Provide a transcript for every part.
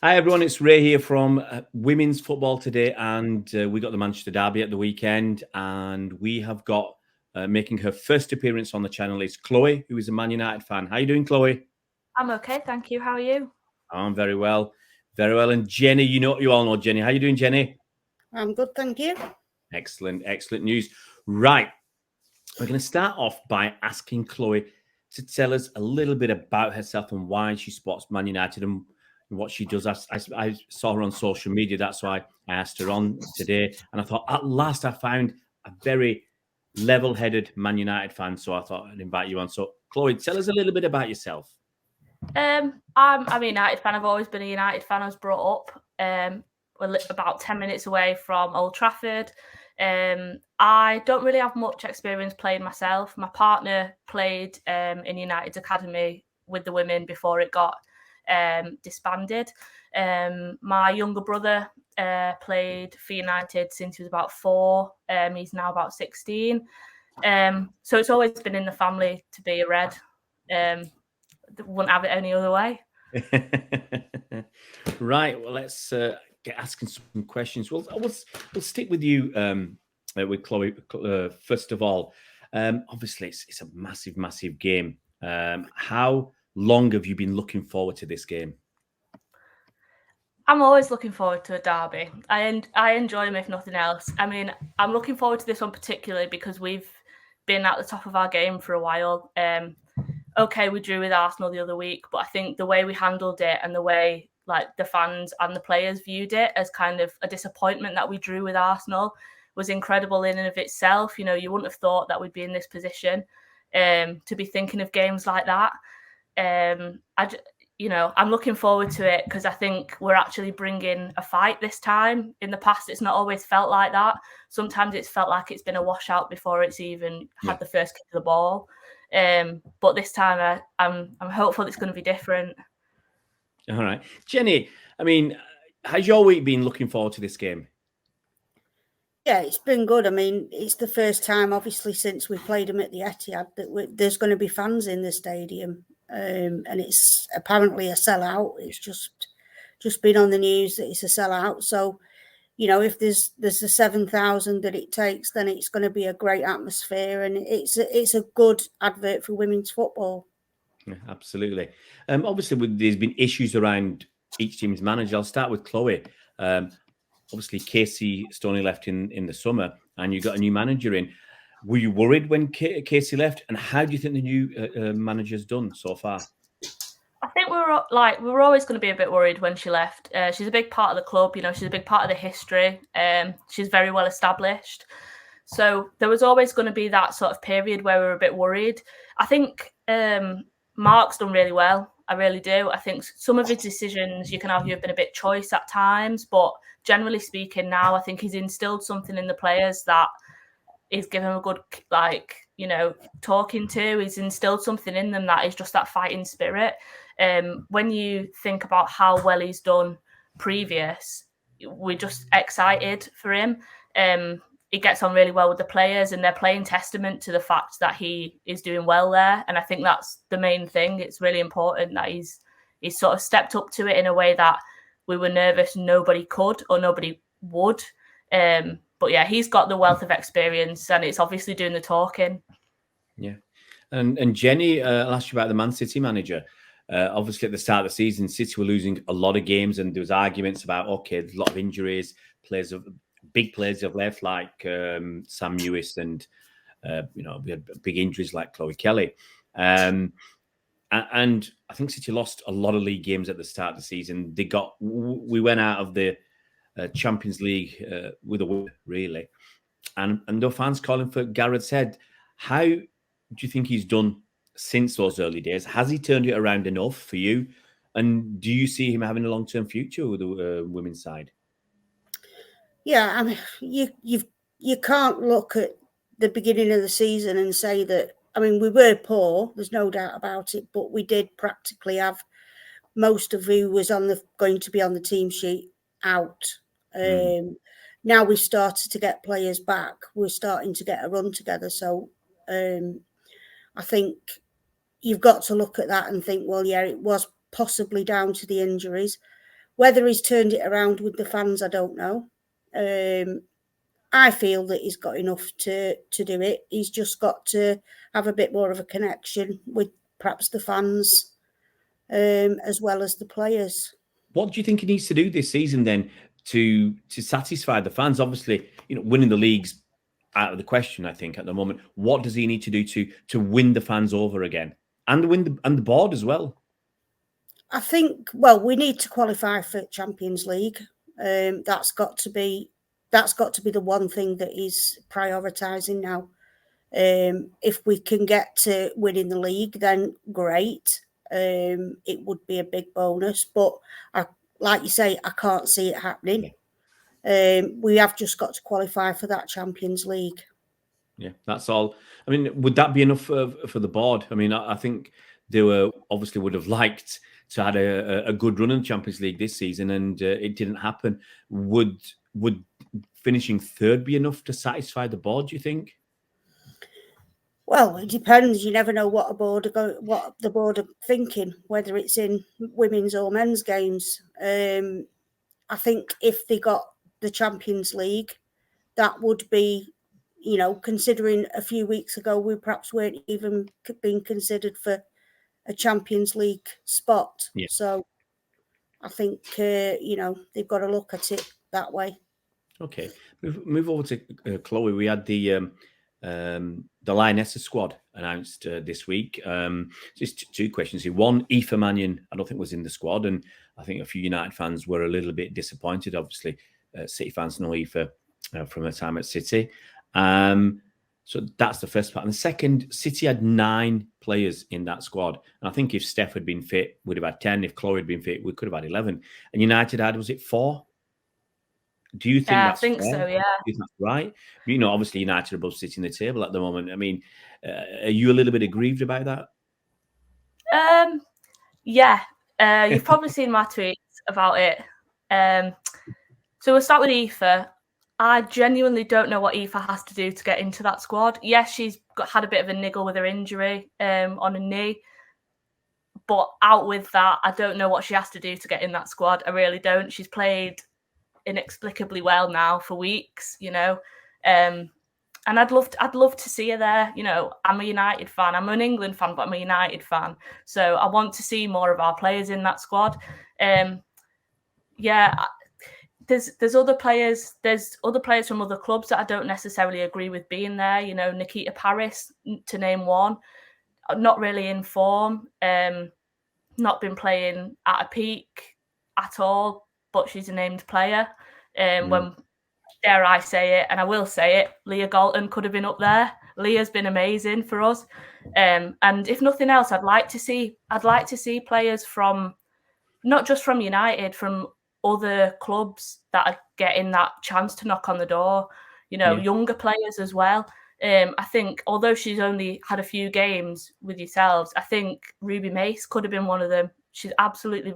Hi everyone, it's Ray here from Women's Football Today, and we got the Manchester Derby at the weekend, and we have got making her first appearance on the channel is Chloe, who is a Man United fan. How are you doing, Chloe? I'm okay, thank you. How are you? I'm very well, very well. And Jenny, you all know Jenny. How are you doing, Jenny? I'm good, thank you. Excellent news. Right, we're going to start off by asking Chloe to tell us a little bit about herself and why she supports Man United and what she does. I saw her on social media. That's why I asked her on today. And I thought, at last, I found a very level-headed Man United fan. So I thought I'd invite you on. So, Chloe, tell us a little bit about yourself. I'm a United fan. I've always been a United fan. I was brought up about 10 minutes away from Old Trafford. I don't really have much experience playing myself. My partner played in United's academy with the women before it got disbanded. My younger brother played for United since he was about 4. He's now about 16. So it's always been in the family to be a Red. Wouldn't have it any other way. Right. Well, let's get asking some questions. We'll stick with you with Chloe first of all. Obviously, it's a massive game. How long have you been looking forward to this game? I'm always looking forward to a derby. I enjoy them if nothing else. I mean, I'm looking forward to this one particularly because we've been at the top of our game for a while. Okay, we drew with Arsenal the other week, but I think the way we handled it and the way like the fans and the players viewed it as kind of a disappointment that we drew with Arsenal was incredible in and of itself. You know, you wouldn't have thought that we'd be in this position to be thinking of games like that. I'm looking forward to it because I think we're actually bringing a fight this time. In the past, it's not always felt like that. Sometimes it's felt like it's been a washout before it's even had the first kick of the ball. But this time, I'm hopeful it's going to be different. All right, Jenny. I mean, has your week been looking forward to this game? Yeah, it's been good. I mean, it's the first time, obviously, since we played them at the Etihad that there's going to be fans in the stadium, and it's apparently a sellout. It's just been on the news that it's a sellout. So, you know, if there's the 7,000 that it takes, then it's going to be a great atmosphere, and it's a good advert for women's football. Yeah, absolutely. Obviously, there's been issues around each team's manager. I'll start with Chloe. Obviously, Casey Stoney left in the summer, and you got a new manager in. Were you worried when Casey left? And how do you think the new manager's done so far? I think we were always going to be a bit worried when she left. She's a big part of the club, you know. She's a big part of the history. She's very well established, so there was always going to be that sort of period where we were a bit worried. I think Mark's done really well. I really do. I think some of his decisions you can argue have been a bit choice at times, but generally speaking, now I think he's instilled something in the players that is given a good talking to. He's instilled something in them that is just that fighting spirit. When you think about how well he's done previous, we're just excited for him. He gets on really well with the players, and they're playing testament to the fact that he is doing well there. And I think that's the main thing. It's really important that he's sort of stepped up to it in a way that we were nervous nobody could or nobody would. But yeah, he's got the wealth of experience, and it's obviously doing the talking. Yeah. And Jenny, I'll ask you about the Man City manager. Obviously, at the start of the season, City were losing a lot of games, and there was arguments about, okay, there's a lot of injuries, big players have left, like Sam Lewis, and we had big injuries like Chloe Kelly. And I think City lost a lot of league games at the start of the season. We went out of the Champions League with a win, really. And the fans calling for Gareth's head. How do you think he's done since those early days? Has he turned it around enough for you? And do you see him having a long-term future with the women's side? Yeah, I mean, you can't look at the beginning of the season and say that. I mean, we were poor. There's no doubt about it, but we did practically have most of who was going to be on the team sheet out. Now we've started to get players back. We're starting to get a run together. So I think you've got to look at that and think, well, yeah, it was possibly down to the injuries. Whether he's turned it around with the fans, I don't know. I feel that he's got enough to do it. He's just got to have a bit more of a connection with perhaps the fans as well as the players. What do you think he needs to do this season then to satisfy the fans? Obviously, winning the league's out of the question, I think, at the moment. What does he need to do to win the fans over again and win the board as well? I think, well, we need to qualify for Champions League. That's got to be the one thing that he's prioritising now. If we can get to winning the league, then great. It would be a big bonus, but like you say, I can't see it happening. We have just got to qualify for that Champions League. Yeah, that's all. I mean, would that be enough for the board? I mean, I think they obviously would have liked to had a good run in the Champions League this season, and it didn't happen. Would finishing third be enough to satisfy the board, do you think? Well, it depends. You never know what the board are thinking, whether it's in women's or men's games. I think if they got the Champions League, that would be, considering a few weeks ago we perhaps weren't even being considered for a Champions League spot. Yeah. So I think, they've got to look at it that way. Okay. Move over to Chloe. We had the Lionesses squad announced this week. Just two questions here. One, Aoife Mannion, I don't think was in the squad, and I think a few United fans were a little bit disappointed. Obviously, City fans know Aoife from her time at City. So that's the first part. And the second, City had 9 players in that squad. And I think if Steph had been fit, we'd have had 10. If Chloe had been fit, we could have had 11. And United had, was it 4? Do you think that's I think fair? so, yeah. Do you think that's right? Obviously United are above City in the table at the moment. I mean, are you a little bit aggrieved about that? Yeah. You've probably seen my tweets about it. So we'll start with Aoife. I genuinely don't know what Aoife has to do to get into that squad. Yes, she's had a bit of a niggle with her injury on her knee. But out with that, I don't know what she has to do to get in that squad. I really don't. She's played inexplicably well now for weeks, and I'd love to see her there. I'm a United fan. I'm an England fan, but I'm a United fan, so I want to see more of our players in that squad. There's other players. There's other players from other clubs that I don't necessarily agree with being there. Nikita Paris, to name one, not really in form, not been playing at a peak at all. But she's a named player. When, dare I say it, and I will say it, Leah Galton could have been up there. Leah's been amazing for us. And if nothing else, I'd like to see players from, not just from United, from other clubs that are getting that chance to knock on the door. Younger players as well. I think, although she's only had a few games with yourselves, I think Ruby Mace could have been one of them. She's absolutely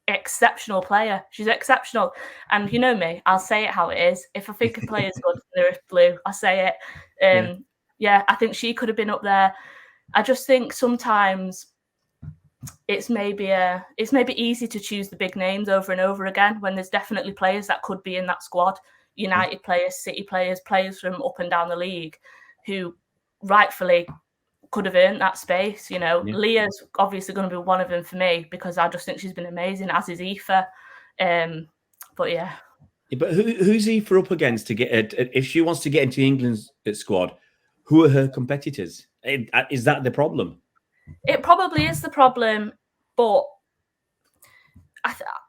exceptional player. She's exceptional. And you know me, I'll say it how it is. If I think a player's good, they're blue, I'll say it. I think she could have been up there. I just think sometimes it's maybe easy to choose the big names over and over again when there's definitely players that could be in that squad. United players, City players, players from up and down the league who rightfully could have earned that space. Leah's obviously going to be one of them for me because I just think she's been amazing, as is Aoife. But yeah. But who's Aoife up against to get if she wants to get into England's squad? Who are her competitors? Is that the problem? It probably is the problem, but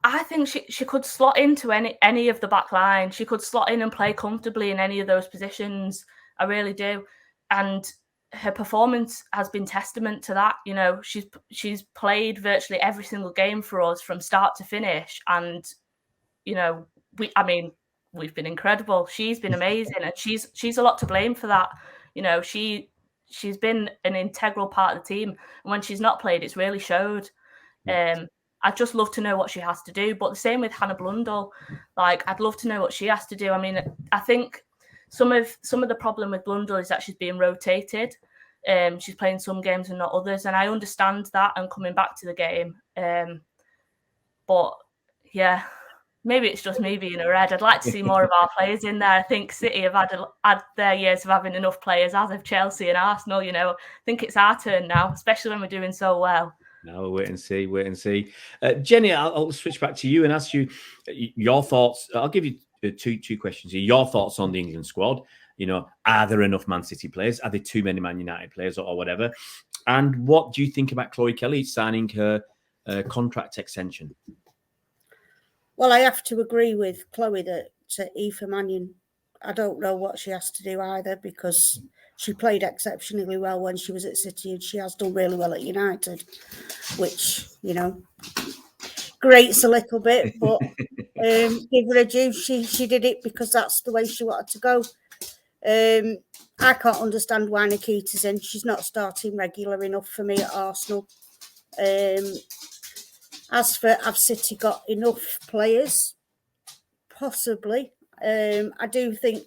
I think she could slot into any of the back line. She could slot in and play comfortably in any of those positions. I really do. And her performance has been testament to that. She's played virtually every single game for us from start to finish. And, we've been incredible. She's been amazing. And she's a lot to blame for that. She's been an integral part of the team. And when she's not played, it's really showed. I'd just love to know what she has to do. But the same with Hannah Blundell. I'd love to know what she has to do. I mean, I think some of the problem with Blundell is that she's being rotated. She's playing some games and not others. And I understand that and coming back to the game. But yeah, maybe it's just me being a red. I'd like to see more of our players in there. I think City have had their years of having enough players, as have Chelsea and Arsenal. You know, I think it's our turn now, especially when we're doing so well. Now we'll wait and see. Wait and see. Jennie, I'll switch back to you and ask you your thoughts. I'll give you two questions here. Your thoughts on the England squad. You know, are there enough Man City players? Are there too many Man United players or whatever? And what do you think about Chloe Kelly signing her contract extension? Well, I have to agree with Chloe that Aoife Mannion, I don't know what she has to do either, because she played exceptionally well when she was at City, and she has done really well at United, which, you know, grates a little bit, but give her a due. She did it because that's the way she wanted to go. I can't understand why Nikita's in. She's not starting regular enough for me at Arsenal. As for, have City got enough players? Possibly. I do think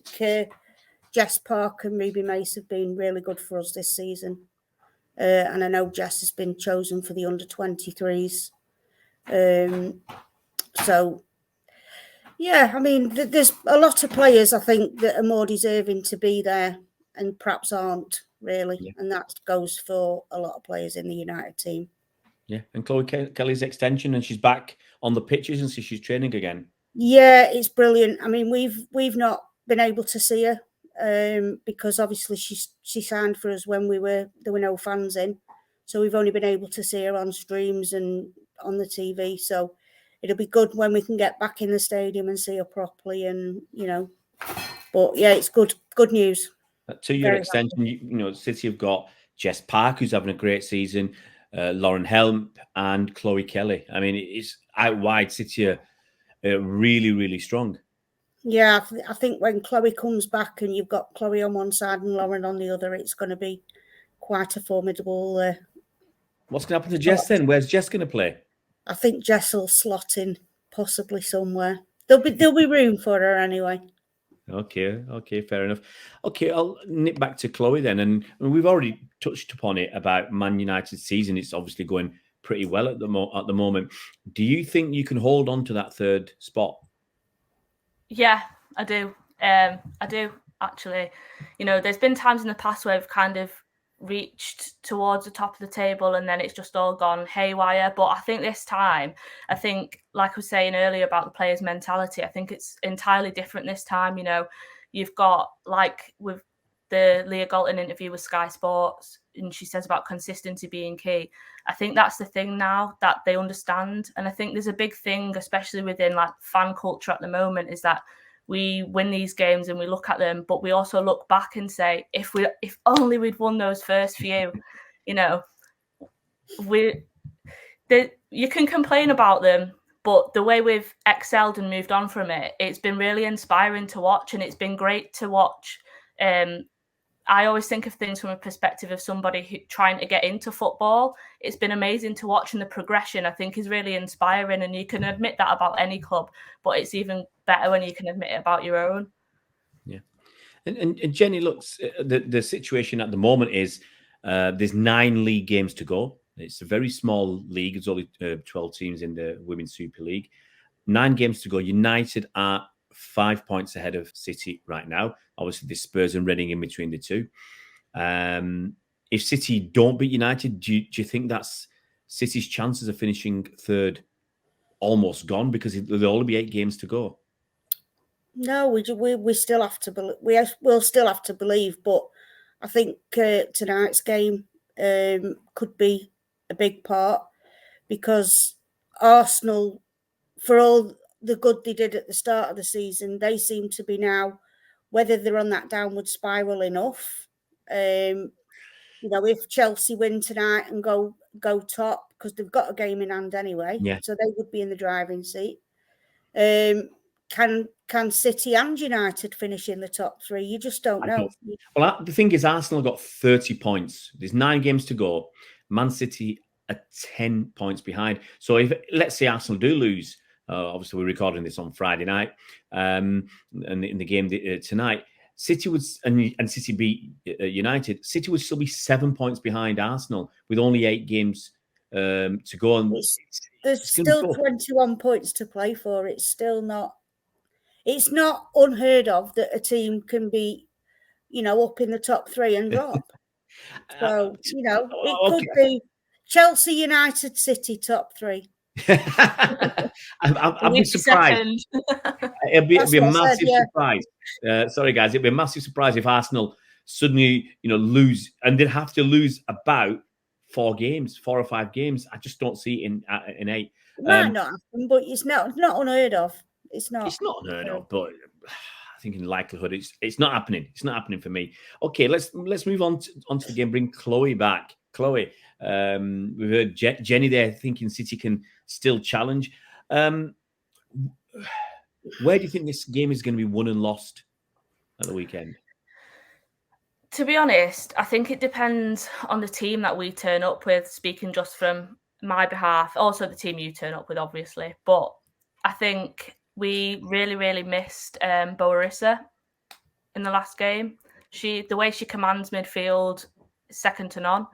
Jess Park and Ruby Mace have been really good for us this season. And I know Jess has been chosen for the under-23s. So, yeah, I mean, there's a lot of players, I think, that are more deserving to be there and perhaps aren't, really. Yeah. And that goes for a lot of players in the United team. Yeah, and Chloe Kelly's extension, and she's back on the pitches, and so she's training again. Yeah, it's brilliant. I mean, we've not been able to see her because obviously she signed for us when there were no fans in, so we've only been able to see her on streams and on the TV. So it'll be good when we can get back in the stadium and see her properly, and you know. But yeah, it's good news. That 2-year extension, you know, City have got Jess Park, who's having a great season. Lauren Helm and Chloe Kelly. I mean, it's out wide. City are really, really strong. Yeah, I think when Chloe comes back and you've got Chloe on one side and Lauren on the other, it's going to be quite a formidable. What's going to happen to Jess then? Where's Jess going to play? I think Jess will slot in possibly somewhere. There'll be room for her anyway. Okay, fair enough. Okay, I'll nip back to Chloe then. And we've already touched upon it about Man United's season. It's obviously going pretty well at the moment. Do you think you can hold on to that third spot? Yeah, I do. I do, actually. You know, there's been times in the past where we've kind of reached towards the top of the table and then it's just all gone haywire. But I think this time, like I was saying earlier about the players' mentality, I think it's entirely different this time. You know, you've got, like with the Leah Galton interview with Sky Sports, and she says about consistency being key. I think that's the thing now that they understand. And I think there's a big thing, especially within like fan culture at the moment, is that we win these games and we look at them, but we also look back and say, if only we'd won those first few, you know, you can complain about them, but the way we've excelled and moved on from it, it's been really inspiring to watch, and it's been great to watch. I always think of things from a perspective of somebody trying to get into football. It's been amazing to watch, and the progression, I think, is really inspiring. And you can admit that about any club, but it's even better when you can admit it about your own. Yeah. And Jennie, looks, the situation at the moment is there's 9 league games to go. It's a very small league. There's only 12 teams in the Women's Super League. 9 games to go. United are 5 points ahead of City right now. Obviously, there's Spurs and Reading in between the two. If City don't beat United, do you think that's City's chances of finishing third almost gone because there'll only be 8 games to go? No, we still have to believe. We'll still have to believe, but I think tonight's game could be a big part, because Arsenal, for all the good they did at the start of the season, they seem to be now, whether they're on that downward spiral enough. You know, if Chelsea win tonight and go top, because they've got a game in hand anyway, so they would be in the driving seat. Can City and United finish in the top 3? You just don't know. Well, the thing is, Arsenal got 30 points. There's 9 games to go. Man City are 10 points behind. So if, let's say, Arsenal do lose, obviously we're recording this on Friday night, and in the game tonight, City would and City beat United. City would still be 7 points behind Arsenal with only 8 games to go. And there's still 21 points to play for. It's not unheard of that a team can be, up in the top 3 and drop. So, it could be Chelsea, United, City top 3. I'd be surprised. It'd be a massive surprise. Sorry, guys. It'd be a massive surprise if Arsenal suddenly, lose, and they'd have to lose about 4 or 5 games. I just don't see it in 8. It might not happen, but it's not unheard of. It's not unheard of, but I think in likelihood it's not happening. It's not happening for me. Okay, let's move on onto the game. Bring Chloe back. Chloe, we've heard Jennie there thinking City can still challenge. Where do you think this game is going to be won and lost at the weekend? To be honest, I think it depends on the team that we turn up with, speaking just from my behalf, also the team you turn up with, obviously. But I think we really, really missed Boarissa in the last game. The way she commands midfield, second to none.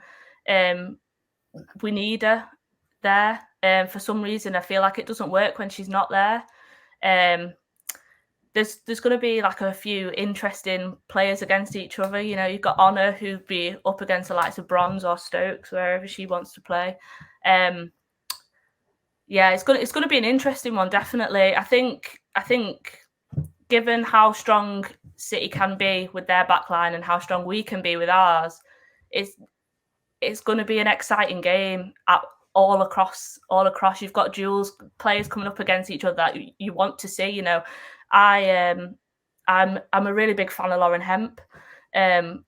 We need her there. For some reason, I feel like it doesn't work when she's not there. There's going to be like a few interesting players against each other. You've got Honor, who'd be up against the likes of Bronze or Stokes, wherever she wants to play. It's going to be an interesting one, definitely. I think given how strong City can be with their backline and how strong we can be with ours, it's going to be an exciting game all across. You've got duels, players coming up against each other that you want to see. I'm a really big fan of Lauren Hemp. I'm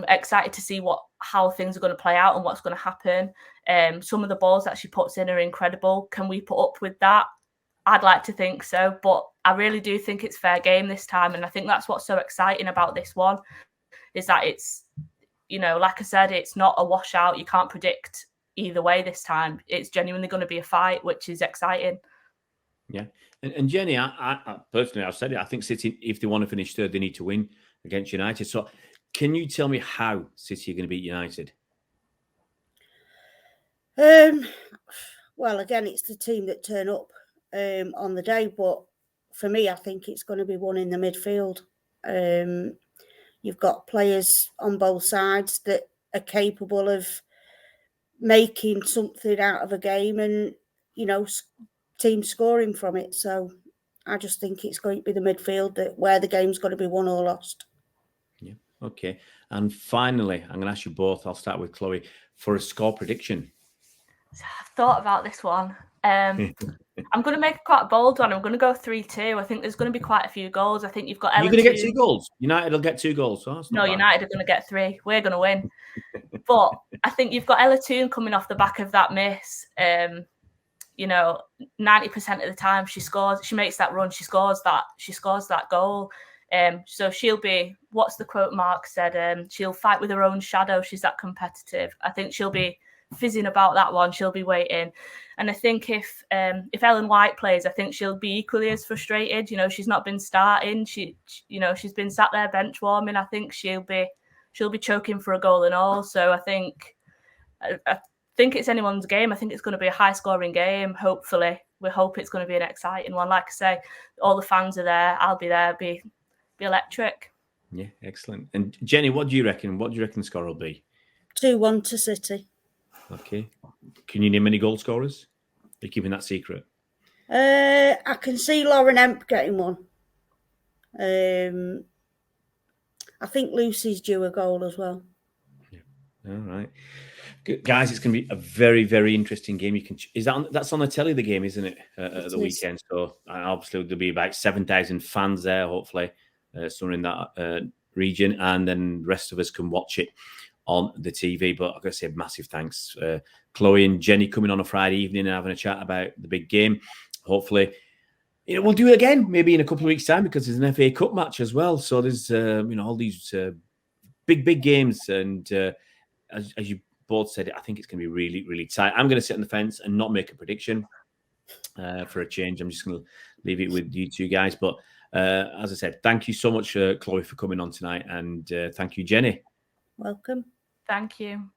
excited to see how things are going to play out and what's going to happen. Some of the balls that she puts in are incredible. Can we put up with that? I'd like to think so, but I really do think it's fair game this time, and I think that's what's so exciting about this one, is that it's, like I said, it's not a washout. You can't predict either way this time. It's genuinely going to be a fight, which is exciting. Yeah. And Jennie, I personally, I've said it, I think City, if they want to finish third, they need to win against United. So can you tell me how City are going to beat United? Well, again, it's the team that turn up on the day. But for me, I think it's going to be one in the midfield. You've got players on both sides that are capable of making something out of a game and, team scoring from it. So I just think it's going to be the midfield where the game's going to be won or lost. Yeah. Okay. And finally, I'm going to ask you both. I'll start with Chloe for a score prediction. I've thought about this one. I'm going to make quite a bold one. I'm going to go 3-2. I think there's going to be quite a few goals. I think you've got Ella. You're going to get 2 goals. United will get 2 goals. So no, United are going to get 3. We're going to win. But I think you've got Ella Toon coming off the back of that miss. 90% of the time she scores. She makes that run. She scores that goal. So she'll be, what's the quote Mark said? She'll fight with her own shadow. She's that competitive. I think she'll be fizzing about that one. She'll be waiting. And I think if Ellen White plays, I think she'll be equally as frustrated. She's not been starting. She's been sat there bench warming. I think she'll be choking for a goal and all. So I think it's anyone's game. I think it's going to be a high scoring game. Hopefully, we hope it's going to be an exciting one. Like I say, all the fans are there. I'll be there. Be electric. Yeah, excellent. And Jennie, what do you reckon? What do you reckon the score will be? 2-1 to City. Okay. Can you name any goal scorers? Are you keeping that secret? I can see Lauren Hemp getting one. I think Lucy's due a goal as well. Yeah. All right. Good. Guys, it's going to be a very, very interesting game. That's on the telly, the game, isn't it? At the weekend. So obviously there'll be about 7,000 fans there, hopefully, somewhere in that region, and then the rest of us can watch it on the TV. But I've got to say, massive thanks, Chloe and Jennie, coming on a Friday evening and having a chat about the big game. Hopefully, we'll do it again, maybe in a couple of weeks' time, because there's an FA Cup match as well. So there's all these big games, and as you both said, I think it's going to be really, really tight. I'm going to sit on the fence and not make a prediction for a change. I'm just going to leave it with you two guys. But as I said, thank you so much, Chloe, for coming on tonight, and thank you, Jennie. Welcome. Thank you.